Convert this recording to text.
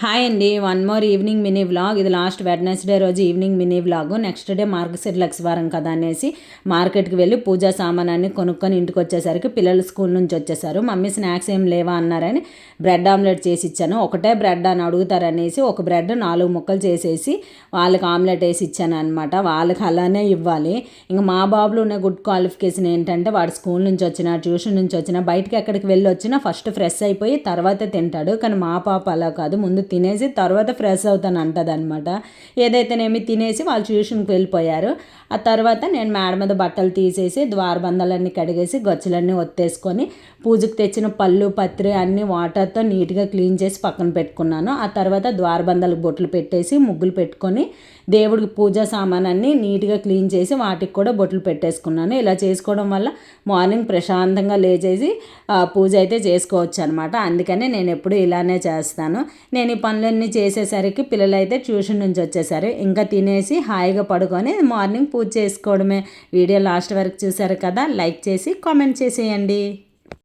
Hi అండి. One more evening mini vlog. ఇది last Wednesday రోజు evening mini vlog. Next day మార్గశిర వారం కదా అనేసి మార్కెట్కి వెళ్ళి పూజా సామాన్ అన్ని కొనుక్కొని ఇంటికి వచ్చేసరికి పిల్లలు స్కూల్ నుంచి వచ్చేసారు. మమ్మీ స్నాక్స్ ఏం లేవా అన్నారని బ్రెడ్ ఆమ్లెట్ చేసి ఇచ్చాను. ఒకటే బ్రెడ్ అని అడుగుతారనేసి ఒక బ్రెడ్ 4 ముక్కలు చేసేసి వాళ్ళకి ఆమ్లెట్ వేసి ఇచ్చాను అనమాట. వాళ్ళకి అలానే ఇవ్వాలి. ఇంకా మా బాబులో ఉన్న గుడ్ క్వాలిఫికేషన్ ఏంటంటే వాడు స్కూల్ నుంచి వచ్చినా ట్యూషన్ నుంచి వచ్చినా బయటికి ఎక్కడికి వెళ్ళి వచ్చినా ఫస్ట్ ఫ్రెష్ అయిపోయి తర్వాత తింటాడు. కానీ మా పాప అలా కాదు, ముందు తినేసి తర్వాత ఫ్రెష్ అవుతాను అంటుంది అనమాట. ఏదైతేనేమి తినేసి వాళ్ళు ట్యూషన్కి వెళ్ళిపోయారు. ఆ తర్వాత నేను మేడ మీద బట్టలు తీసేసి ద్వారబంధాలన్నీ కడిగేసి గొచ్చలన్నీ ఒత్తేసుకొని పూజకు తెచ్చిన పళ్ళు పత్రి అన్నీ వాటర్తో నీట్గా క్లీన్ చేసి పక్కన పెట్టుకున్నాను. ఆ తర్వాత ద్వారబంధాలకు బొట్లు పెట్టేసి ముగ్గులు పెట్టుకొని దేవుడికి పూజా సామానాన్ని నీట్గా క్లీన్ చేసి వాటికి కూడా బొట్లు పెట్టేసుకున్నాను. ఇలా చేసుకోవడం వల్ల మార్నింగ్ ప్రశాంతంగా లేచేసి పూజ అయితే చేసుకోవచ్చు అనమాట. అందుకని నేను ఎప్పుడు ఇలానే చేస్తాను. నేను ఈ పనులన్నీ చేసేసరికి పిల్లలైతే ట్యూషన్ నుంచి వచ్చేసారు. ఇంకా తినేసి హాయిగా పడుకొని మార్నింగ్ పూజ చేసుకోవడమే. వీడియో లాస్ట్ వరకు చూసారు కదా, లైక్ చేసి కామెంట్ చేసేయండి.